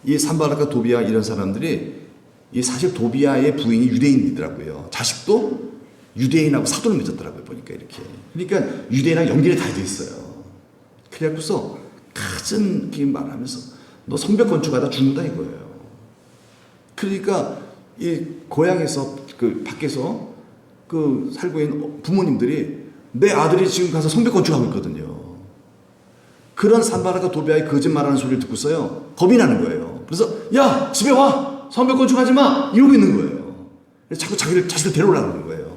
이 산발락과 도비아 이런 사람들이, 이 사실 도비아의 부인이 유대인이더라고요. 자식도 유대인하고 사돈을 맺었더라고요. 보니까 이렇게. 그러니까 유대인하고 연결이 다 돼 있어요. 그래갖고서 갖은 말하면서 너 성벽 건축하다 죽는다 이거예요. 그러니까 이 고향에서 밖에서 살고 있는 부모님들이 내 아들이 지금 가서 성벽 건축하고 있거든요. 그런 산발락과 도비아의 거짓말하는 소리를 듣고서요, 겁이 나는 거예요. 그래서 야, 집에 와, 성벽 건축하지 마, 이러고 있는 거예요. 자꾸 자식들 데려오려는 거예요.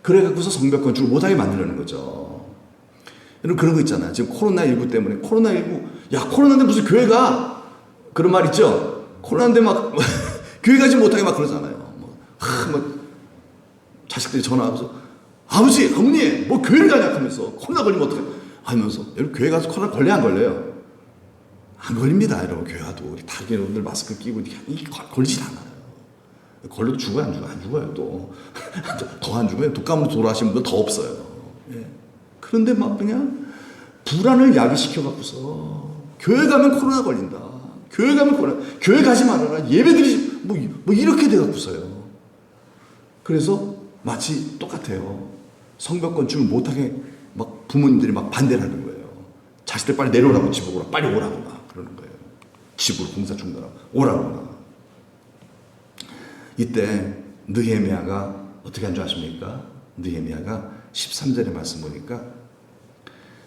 그래갖고서 성벽 건축을 못하게 만들려는 거죠. 여러분, 그런 거 있잖아요. 지금 코로나19 때문에, 야, 코로나인데 무슨 교회 가? 그런 말 있죠? 코로나인데 막 교회 가지 못하게 막 그러잖아요. 자식들이 전화하면서 아버지, 어머니, 뭐 교회를 가냐 하면서, 코로나 걸리면 어떡해? 하면서, 여러분, 교회 가서 코로나 걸려 안 걸려요? 안 걸립니다. 여러분, 교회 가도 우리 다 여러분들 마스크 끼고 걸리질 않아요. 걸려도 죽어요, 안 죽어요? 안 죽어요, 또. 더 안 죽어요. 독감으로 돌아가신 분들 더 없어요. 예. 그런데 막 그냥 불안을 야기시켜갖고서 교회 가면 코로나 걸린다. 교회 가면 코로나, 교회 가지 말아라. 예배드리지, 뭐 이렇게 돼갖고서요. 그래서 마치 똑같아요. 성벽 건축을 못하게 막 부모님들이 막 반대를 하는 거예요. 자식들 빨리 내려오라고, 집으로 오라, 빨리 오라고 막 그러는 거예요. 집으로 공사 중단하고 오라고 막. 이때 느헤미야가 어떻게 한 줄 아십니까? 느헤미야가 13절의 말씀 보니까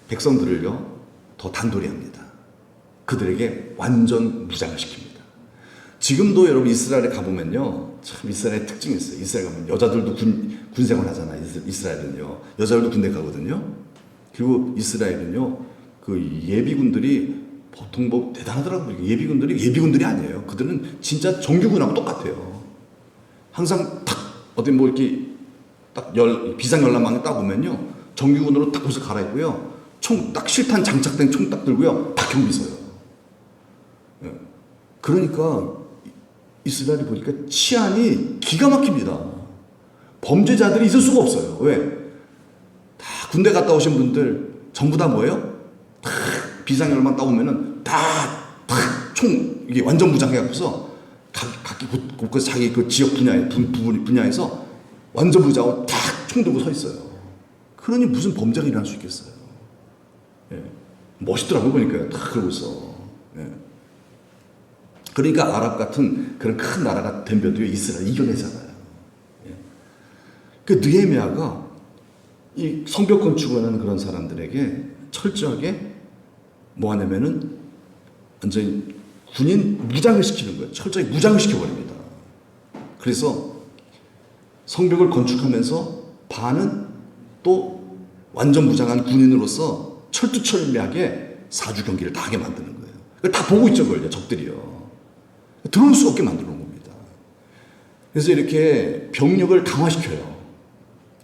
백성들을요, 더 단돌이 합니다. 그들에게 완전 무장을 시킵니다. 지금도 여러분 이스라엘에 가보면요, 참 이스라엘의 특징이 있어요. 이스라엘 가면 여자들도 군생활 하잖아요. 이스라엘은요, 여자들도 군대 가거든요. 그리고 이스라엘은요, 예비군들이 보통 뭐 대단하더라고요. 예비군들이 아니에요. 그들은 진짜 정규군하고 똑같아요. 항상 탁 어디 뭐 이렇게 딱 비상열람망에 딱 오면요, 정규군으로 딱 옷을 갈아입고요, 총 딱 실탄 장착된 총 딱 들고요, 딱 경비 서요. 예. 그러니까 이스라엘이 보니까 치안이 기가 막힙니다. 범죄자들이 있을 수가 없어요. 왜? 다 군대 갔다 오신 분들 전부 다 뭐예요? 다 비상열만 따오면은 다 총 이게 완전 무장해갖고서 각기 곳곳 자기 그 지역 분야에서 완전 무장하고 다 총 들고 서 있어요. 그러니 무슨 범죄가 일어날 수 있겠어요? 예. 멋있더라고요, 보니까요. 다 그러고 있어. 예. 그러니까 아랍 같은 그런 큰 나라가 덤벼도 이스라엘 이겨내잖아요. 예. 그 느헤미야가 이 성벽 건축을 하는 그런 사람들에게 철저하게 뭐 하냐면은 완전히 군인 무장을 시키는 거예요. 철저히 무장을 시켜버립니다. 그래서 성벽을 건축하면서 반은 또 완전 무장한 군인으로서 철두철미하게 사주 경기를 다 하게 만드는 거예요. 그러니까 그걸 다 보고 있죠, 그걸 적들이요. 들어올 수 없게 만들어 놓은 겁니다. 그래서 이렇게 병력을 강화시켜요.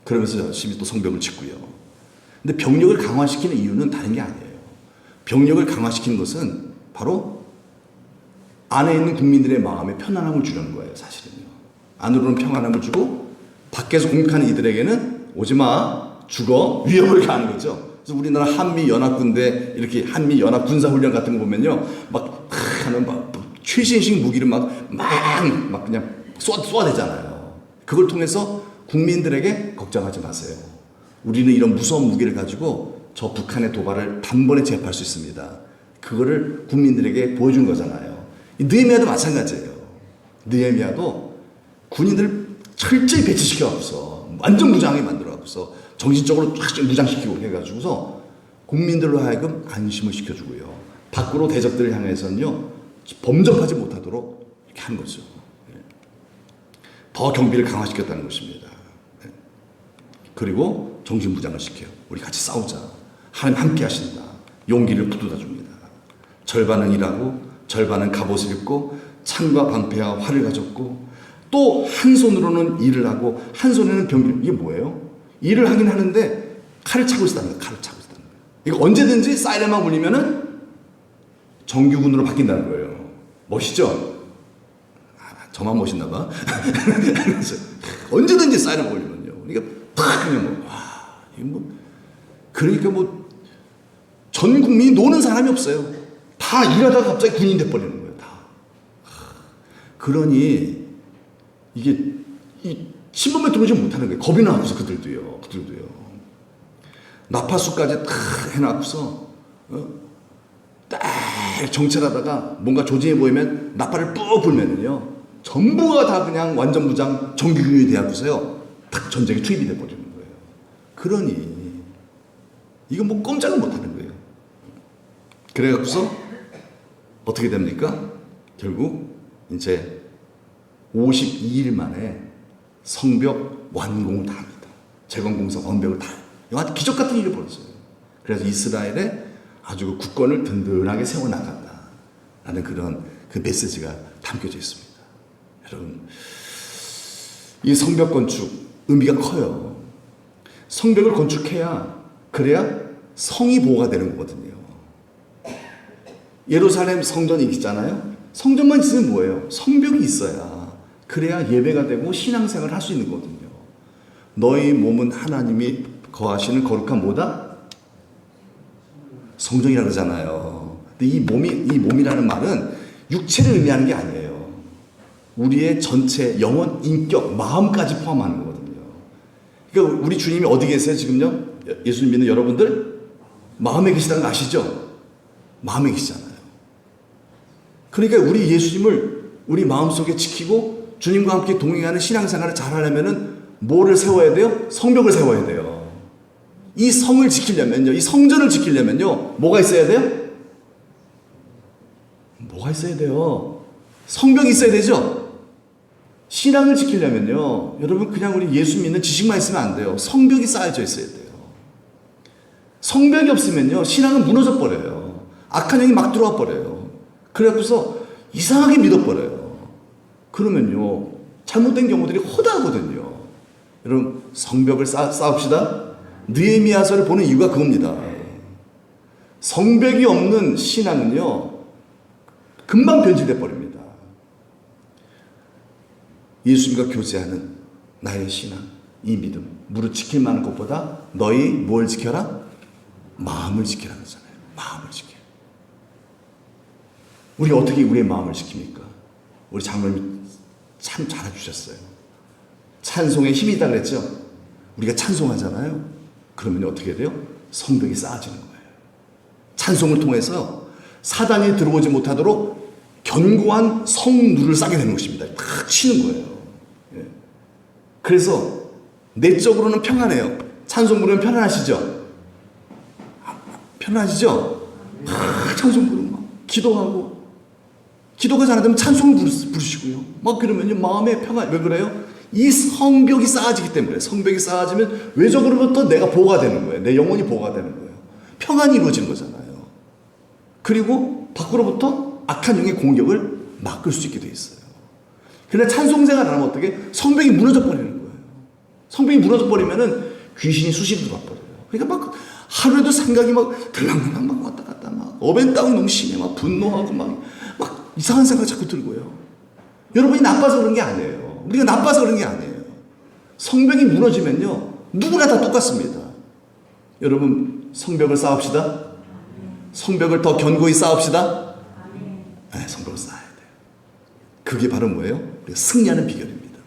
그러면서 열심히 또 성벽을 짓고요. 근데 병력을 강화시키는 이유는 다른 게 아니에요. 병력을 강화시키는 것은 바로 안에 있는 국민들의 마음에 편안함을 주려는 거예요, 사실은요. 안으로는 평안함을 주고 밖에서 공격하는 이들에게는 오지마, 죽어, 위협을 가하는 거죠. 그래서 우리나라 한미연합군대 이렇게 한미연합 군사훈련 같은 거 보면요, 막 하는 막 최신식 무기를 막 그냥 쏘아대잖아요. 그걸 통해서 국민들에게 걱정하지 마세요. 우리는 이런 무서운 무기를 가지고 저 북한의 도발을 단번에 제압할 수 있습니다. 그거를 국민들에게 보여준 거잖아요. 느헤미야도 마찬가지예요. 느헤미야도 군인들을 철저히 배치시켜갖고서 완전 무장하게 만들어갖고서 정신적으로 쫙 무장시키고 해가지고서 국민들로 하여금 안심을 시켜주고요. 밖으로 대적들을 향해서는요, 범접하지 못하도록 이렇게 하는 거죠. 더 경비를 강화시켰다는 것입니다. 그리고 정신무장을 시켜요. 우리 같이 싸우자. 하나님 함께 하신다. 용기를 북돋아 줍니다. 절반은 일하고 절반은 갑옷을 입고 창과 방패와 활을 가졌고 또 한 손으로는 일을 하고 한 손에는 병기를. 이게 뭐예요? 일을 하긴 하는데 칼을 차고 있다는 거예요. 칼을 차고 있다는 거예요. 이거 언제든지 사이렌만 울리면은 정규군으로 바뀐다는 거예요. 멋있죠? 저만 멋있나 봐. 언제든지 사이렌 울리면요. 그러니까 팍 그냥 뭐, 와, 이거 뭐, 그러니까 뭐, 전 국민이 노는 사람이 없어요. 다 일하다가 갑자기 군인 돼버리는 거예요, 다. 그러니, 이게, 이 신분에 들어오지 못하는 거예요. 겁이 나고서 그들도요. 나파수까지 다 해놨고서, 딱 정찰하다가 뭔가 조짐이 보이면 나팔을 뿌 불면은요, 전부가 다 그냥 완전 무장 정규군이 돼갖고서요, 딱 전쟁에 투입이 돼버리는 거예요. 그러니, 이거 뭐 꼼짝을 못하는 거예요. 그래갖고서 어떻게 됩니까? 결국 이제 52일 만에 성벽 완공을 다 합니다. 재건공사 완벽을 다 해요. 이거 기적 같은 일이 벌어져요. 그래서 이스라엘에 아주 그 국권을 든든하게 세워나간다라는 그런 그 메시지가 담겨져 있습니다. 여러분, 이 성벽 건축 의미가 커요. 성벽을 건축해야 그래야 성이 보호가 되는 거거든요. 예루살렘 성전이 있잖아요. 성전만 있으면 뭐예요? 성벽이 있어야 그래야 예배가 되고 신앙생활을 할 수 있는 거거든요. 너희 몸은 하나님이 거하시는 거룩한 뭐다? 성전이라고 그러잖아요. 근데 이 몸이라는 말은 육체를 의미하는 게 아니에요. 우리의 전체 영혼, 인격, 마음까지 포함하는 거거든요. 그러니까 우리 주님이 어디 계세요, 지금요? 예수님 믿는 여러분들? 마음에 계시다는 거 아시죠? 마음에 계시잖아요. 그러니까 우리 예수님을 우리 마음속에 지키고 주님과 함께 동행하는 신앙생활을 잘 하려면은 뭐를 세워야 돼요? 성벽을 세워야 돼요. 이 성을 지키려면요, 이 성전을 지키려면요, 뭐가 있어야 돼요? 뭐가 있어야 돼요? 성벽이 있어야 되죠? 신앙을 지키려면요, 여러분 그냥 우리 예수 믿는 지식만 있으면 안 돼요. 성벽이 쌓여져 있어야 돼요. 성벽이 없으면요, 신앙은 무너져 버려요. 악한 영이 막 들어와 버려요. 그래갖고서 이상하게 믿어버려요. 그러면요, 잘못된 경우들이 허다하거든요. 여러분, 성벽을 쌓읍시다. 느헤미야서를 보는 이유가 그겁니다. 성벽이 없는 신앙은요, 금방 변질돼 버립니다. 예수님과 교제하는 나의 신앙, 이 믿음, 무릇 지킬 만한 것보다 너희 뭘 지켜라? 마음을 지키라는 거잖아요. 마음을 지켜. 우리 어떻게 우리의 마음을 지킵니까? 우리 장로님이 참 잘해주셨어요. 찬송에 힘이 있다 그랬죠? 우리가 찬송하잖아요. 그러면 어떻게 돼요? 성벽이 쌓아지는 거예요. 찬송을 통해서 사단이 들어오지 못하도록 견고한 성누를 쌓게 되는 것입니다. 탁 치는 거예요. 예. 그래서 내적으로는 평안해요. 찬송 부르면 편안하시죠? 편안하시죠? 찬송 부르면 기도하고, 기도가 잘안되면 찬송을 부르시고요. 막 그러면요, 마음에 평안. 왜 그래요? 이 성벽이 쌓아지기 때문에. 성벽이 쌓아지면 외적으로부터 내가 보호가 되는 거예요. 내 영혼이 보호가 되는 거예요. 평안이 이루어지는 거잖아요. 그리고 밖으로부터 악한 영의 공격을 막을 수 있게 돼 있어요. 그러나 찬송생활 안 하면 어떻게? 성벽이 무너져 버리는 거예요. 성벽이 무너져 버리면은 귀신이 수시로 들어와 버려요. 그러니까 막 하루에도 생각이 막 들락날락 막 왔다 갔다 막 업앤다운이 너무 심해. 막 분노하고 막 이상한 생각 자꾸 들고요. 여러분이 나빠서 그런 게 아니에요. 우리가 나빠서 그런 게 아니에요. 성벽이 무너지면요, 누구나 다 똑같습니다. 여러분, 성벽을 쌓읍시다. 성벽을 더 견고히 쌓읍시다. 네, 성벽을 쌓아야 돼요. 그게 바로 뭐예요? 우리가 승리하는 비결입니다.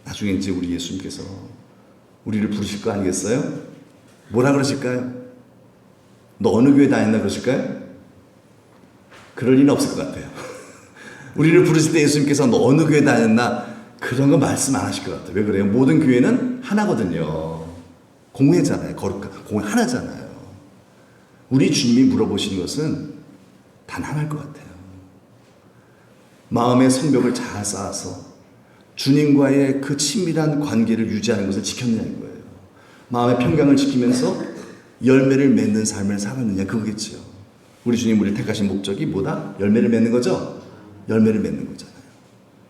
나중에 이제 우리 예수님께서 우리를 부르실 거 아니겠어요? 뭐라 그러실까요? 너 어느 교회 다녔나 그러실까요? 그럴 리는 없을 것 같아요. 우리를 부르실 때 예수님께서 너 어느 교회 다녔나 그런 거 말씀 안 하실 것 같아요. 왜 그래요? 모든 교회는 하나거든요. 공회잖아요. 거룩한 공회 하나잖아요. 우리 주님이 물어보시는 것은 단 하나일 것 같아요. 마음의 성벽을 잘 쌓아서 주님과의 그 친밀한 관계를 유지하는 것을 지켰느냐는 거예요. 마음의 평강을 지키면서 열매를 맺는 삶을 살았느냐, 그거겠죠. 우리 주님 우리를 택하신 목적이 뭐다? 열매를 맺는 거죠? 열매를 맺는 거잖아요.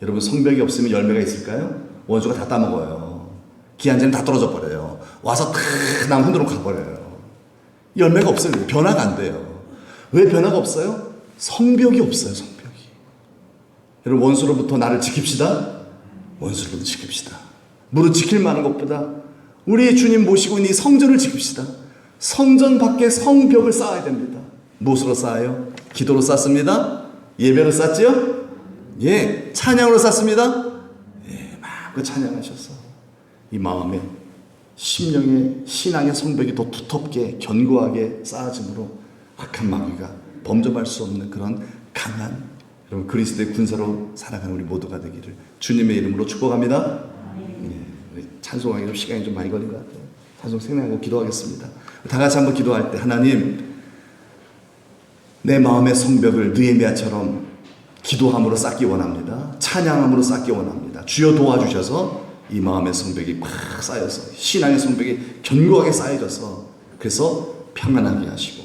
여러분, 성벽이 없으면 열매가 있을까요? 원수가 다 따먹어요. 기한제는 다 떨어져 버려요. 와서 탁 남 흔들어 가버려요. 열매가 없어요. 변화가 안 돼요. 왜 변화가 없어요? 성벽이 없어요. 성벽이. 여러분, 원수로부터 나를 지킵시다. 원수로부터 지킵시다. 무릇 지킬 만한 것보다 우리 주님 모시고 있는 이 성전을 지킵시다. 성전 밖에 성벽을 쌓아야 됩니다. 무엇으로 쌓아요? 기도로 쌓습니다. 예배로 쌓지요? 예, 찬양으로 쌓습니다. 예, 막 찬양하셔서 이 마음에 심령의 신앙의 성벽이 더 두텁게 견고하게 쌓아짐으로 악한 마귀가 범접할 수 없는 그런 강한 여러분 그리스도의 군사로 살아가는 우리 모두가 되기를 주님의 이름으로 축복합니다. 예, 찬송하기 좀 시간이 좀 많이 걸린 것 같아요. 찬송 생각하고 기도하겠습니다. 다 같이 한번 기도할 때 하나님, 내 마음의 성벽을 느헤미야처럼 기도함으로 쌓기 원합니다. 찬양함으로 쌓기 원합니다. 주여 도와주셔서 이 마음의 성벽이 꽉 쌓여서 신앙의 성벽이 견고하게 쌓여져서 그래서 평안하게 하시고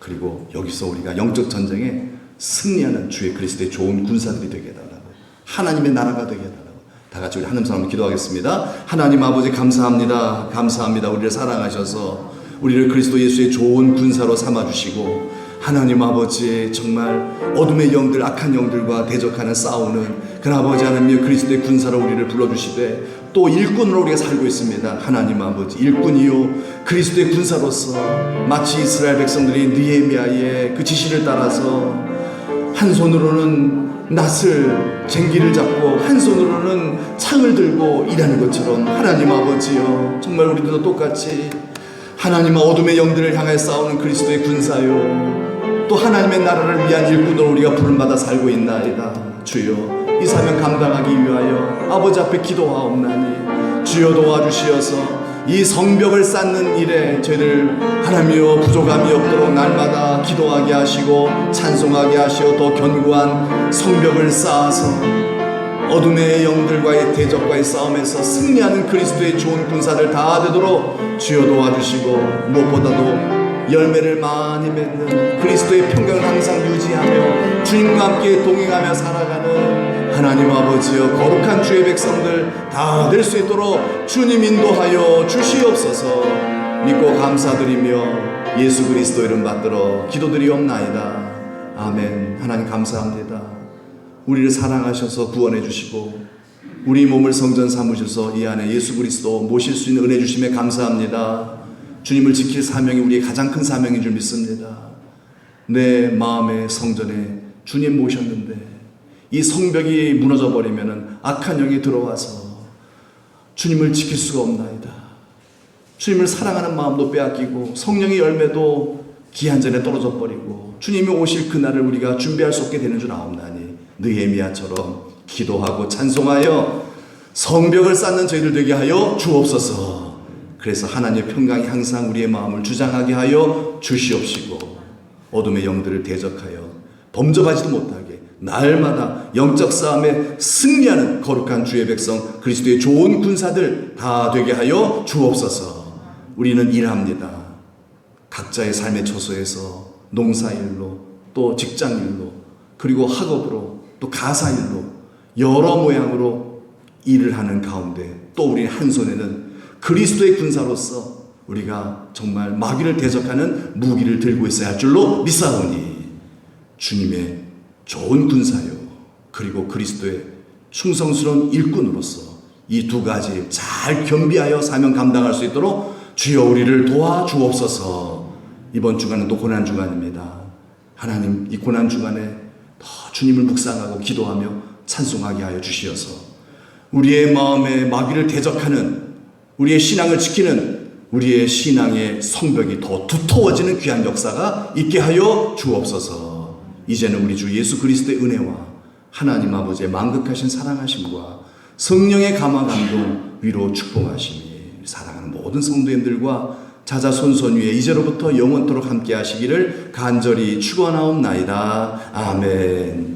그리고 여기서 우리가 영적 전쟁에 승리하는 주의 그리스도의 좋은 군사들이 되게 해달라고, 하나님의 나라가 되게 해달라고 다 같이 우리 하나님 사람 기도하겠습니다. 하나님 아버지 감사합니다. 감사합니다. 우리를 사랑하셔서 우리를 그리스도 예수의 좋은 군사로 삼아주시고 하나님 아버지 정말 어둠의 영들 악한 영들과 대적하는 싸우는 그 아버지 하나님 그리스도의 군사로 우리를 불러주시되 또 일꾼으로 우리가 살고 있습니다. 하나님 아버지 일꾼이요 그리스도의 군사로서 마치 이스라엘 백성들이 느헤미야의 그 지시를 따라서 한 손으로는 낫을 쟁기를 잡고 한 손으로는 창을 들고 일하는 것처럼 하나님 아버지요 정말 우리도 똑같이 하나님 어둠의 영들을 향해 싸우는 그리스도의 군사요 또 하나님의 나라를 위한 일꾼으로 우리가 부름받아 살고 있나이다. 주여 이 사명 감당하기 위하여 아버지 앞에 기도하옵나니 주여 도와주시어서 이 성벽을 쌓는 일에 저희들 하나님이여 부족함이 없도록 날마다 기도하게 하시고 찬송하게 하시어 더 견고한 성벽을 쌓아서 어둠의 영들과의 대적과의 싸움에서 승리하는 그리스도의 좋은 군사들 다 되도록 주여 도와주시고 무엇보다도 열매를 많이 맺는 그리스도의 평강을 항상 유지하며 주님과 함께 동행하며 살아가는 하나님 아버지여 거룩한 주의 백성들 다 될 수 있도록 주님 인도하여 주시옵소서. 믿고 감사드리며 예수 그리스도 이름 받들어 기도드리옵나이다. 아멘. 하나님 감사합니다. 우리를 사랑하셔서 구원해 주시고 우리 몸을 성전 삼으셔서 이 안에 예수 그리스도 모실 수 있는 은혜 주심에 감사합니다. 주님을 지킬 사명이 우리의 가장 큰 사명인 줄 믿습니다. 내 마음의 성전에 주님 모셨는데 이 성벽이 무너져 버리면 악한 영이 들어와서 주님을 지킬 수가 없나이다. 주님을 사랑하는 마음도 빼앗기고 성령의 열매도 기한 전에 떨어져 버리고 주님이 오실 그날을 우리가 준비할 수 없게 되는 줄 아옵나니 느헤미야처럼 기도하고 찬송하여 성벽을 쌓는 저희들 되게 하여 주옵소서. 그래서 하나님의 평강이 항상 우리의 마음을 주장하게 하여 주시옵시고 어둠의 영들을 대적하여 범접하지도 못하게 날마다 영적 싸움에 승리하는 거룩한 주의 백성 그리스도의 좋은 군사들 다 되게 하여 주옵소서. 우리는 일합니다. 각자의 삶의 처소에서 농사일로 또 직장일로, 그리고 학업으로, 또 가사일로 여러 모양으로 일을 하는 가운데 또 우리 한 손에는 그리스도의 군사로서 우리가 정말 마귀를 대적하는 무기를 들고 있어야 할 줄로 믿사오니 주님의 좋은 군사요, 그리고 그리스도의 충성스러운 일꾼으로서 이 두 가지 잘 겸비하여 사명 감당할 수 있도록 주여 우리를 도와주옵소서. 이번 주간은 또 고난주간입니다. 하나님, 이 고난주간에 더 주님을 묵상하고 기도하며 찬송하게 하여 주시어서 우리의 마음에 마귀를 대적하는, 우리의 신앙을 지키는 우리의 신앙의 성벽이 더 두터워지는 귀한 역사가 있게 하여 주옵소서. 이제는 우리 주 예수 그리스도의 은혜와 하나님 아버지의 만극하신 사랑하심과 성령의 감화 감동 위로 축복하심이 사랑하는 모든 성도님들과 자자손손 위에 이제로부터 영원토록 함께 하시기를 간절히 축원하옵나이다. 아멘.